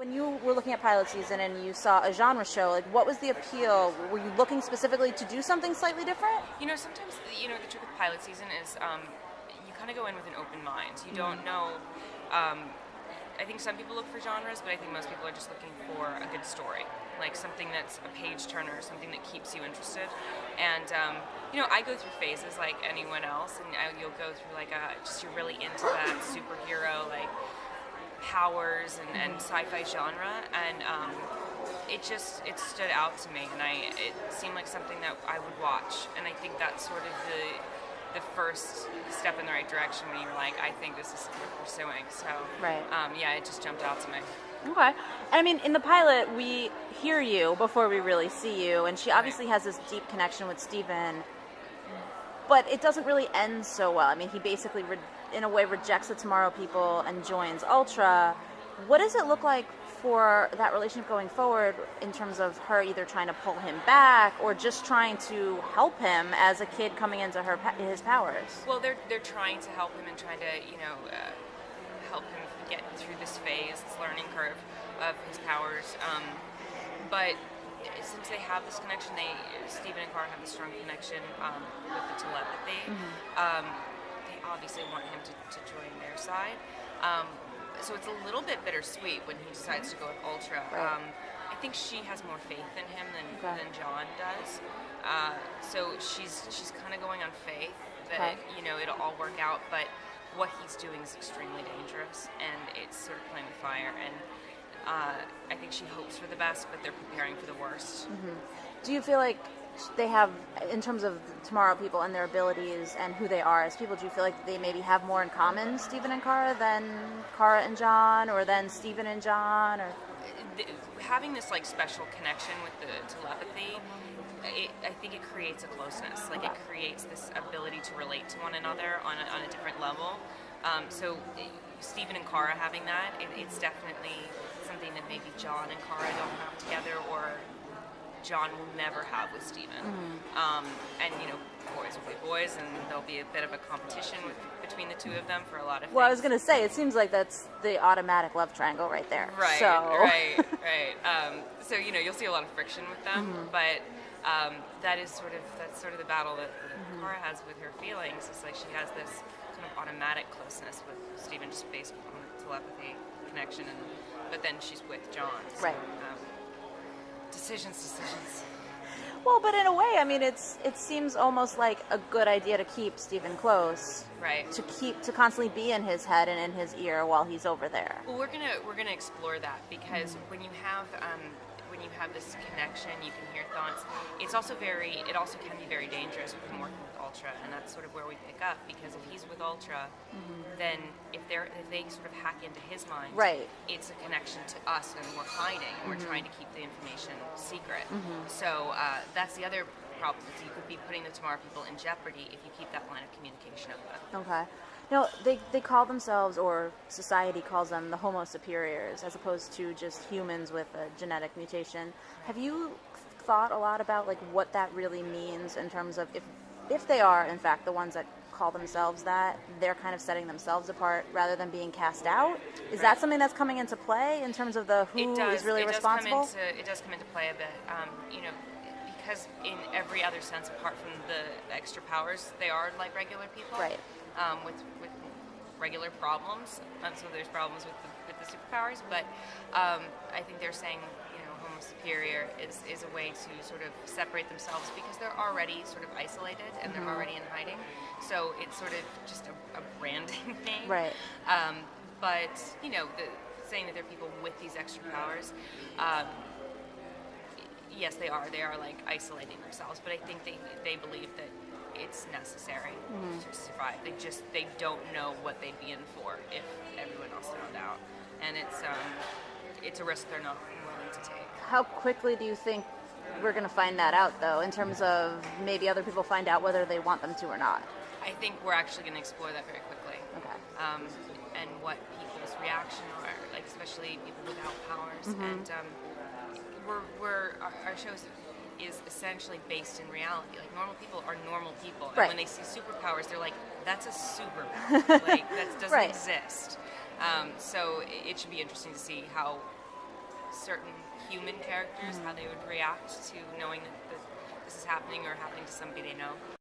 When you were looking at pilot season and you saw a genre show, like what was the appeal? Were you looking specifically to do something slightly different? Sometimes, the trick with pilot season is you kind of go in with an open mind. You don't know. I think some people look for genres, but I think most people are just looking for a good story, like something that's a page turner, something that keeps you interested. And I go through phases like anyone else, and you'll go through like you're really into that superhero like powers and sci-fi genre, and it stood out to me, and it seemed like something that I would watch, and I think that's sort of the first step in the right direction when you're like, I think this is something we're pursuing. So right. It just jumped out to me. Okay. And I mean, in the pilot, we hear you before we really see you, and she obviously has this deep connection with Steven, but it doesn't really end so well. I mean, he basically, in a way, rejects the Tomorrow People and joins Ultra. What does it look like for that relationship going forward in terms of her either trying to pull him back or just trying to help him as a kid coming into his powers? Well, they're trying to help him and trying to, help him get through this phase, this learning curve of his powers. But since they have this connection, Steven and Kara have a strong connection with the telepathy. They obviously want him to join their side. So it's a little bit bittersweet when he decides to go with Ultra. Right. I think she has more faith in him than John does. So she's kind of going on faith that it'll all work out. But what he's doing is extremely dangerous, and it's sort of playing with fire. And I think she hopes for the best, but they're preparing for the worst. Do you feel like they have, in terms of Tomorrow People and their abilities and who they are as people, do you feel like they maybe have more in common, Steven and Kara, than Kara and John, or than Steven and John? Or having this like special connection with the telepathy, I think it creates a closeness. Like it creates this ability to relate to one another on a different level. So Steven and Kara having that, it's definitely something that maybe John and Kara don't have together, or John will never have with Steven. And boys will be boys, and there'll be a bit of a competition between the two of them for a lot of things. Well, I was going to say, it seems like that's the automatic love triangle right there. Right, so. right. So you'll see a lot of friction with them, but that's sort of the battle that Kara has with her feelings. It's like she has this kind of automatic closeness with Steven just based on the telepathy connection, but then she's with John. So, right. Decisions. Well, but in a way, I mean, it seems almost like a good idea to keep Steven close, right? To constantly be in his head and in his ear while he's over there. Well, we're gonna explore that, because when you have this connection, you can hear thoughts. It also can be very dangerous with him working with Ultra, and that's sort of where we pick up, because if he's with Ultra, then if they sort of hack into his mind, right, it's a connection to us, and we're hiding, and we're trying to keep the information secret. So that's the other problem, is you could be putting the Tomorrow People in jeopardy if you keep that line of communication open. Okay. They call themselves, or society calls them, the Homo superiors, as opposed to just humans with a genetic mutation. Have you thought a lot about like what that really means in terms of if they are in fact the ones that call themselves that, they're kind of setting themselves apart rather than being cast out? Is that something that's coming into play in terms of the who is really responsible? It does come into play a bit. Because in every other sense, apart from the extra powers, they are like regular people. Right. With regular problems. So there's problems with the superpowers, but I think they're saying, Homo superior is a way to sort of separate themselves, because they're already sort of isolated and they're already in hiding. So it's sort of just a branding thing. Right. But saying that they're people with these extra powers. Yes, they are. They are like isolating themselves, but I think they believe that it's necessary to survive. They don't know what they'd be in for if everyone else found out, and it's a risk they're not willing to take. How quickly do you think we're going to find that out, though, in terms of maybe other people find out whether they want them to or not? I think we're actually going to explore that very quickly. Okay. And what people's reaction are, like especially people without powers, and our show is essentially based in reality. Like normal people are normal people, and when they see superpowers, they're like, "That's a superpower. Like that doesn't exist." So it should be interesting to see how certain human characters, how they would react to knowing that this is happening or happening to somebody they know.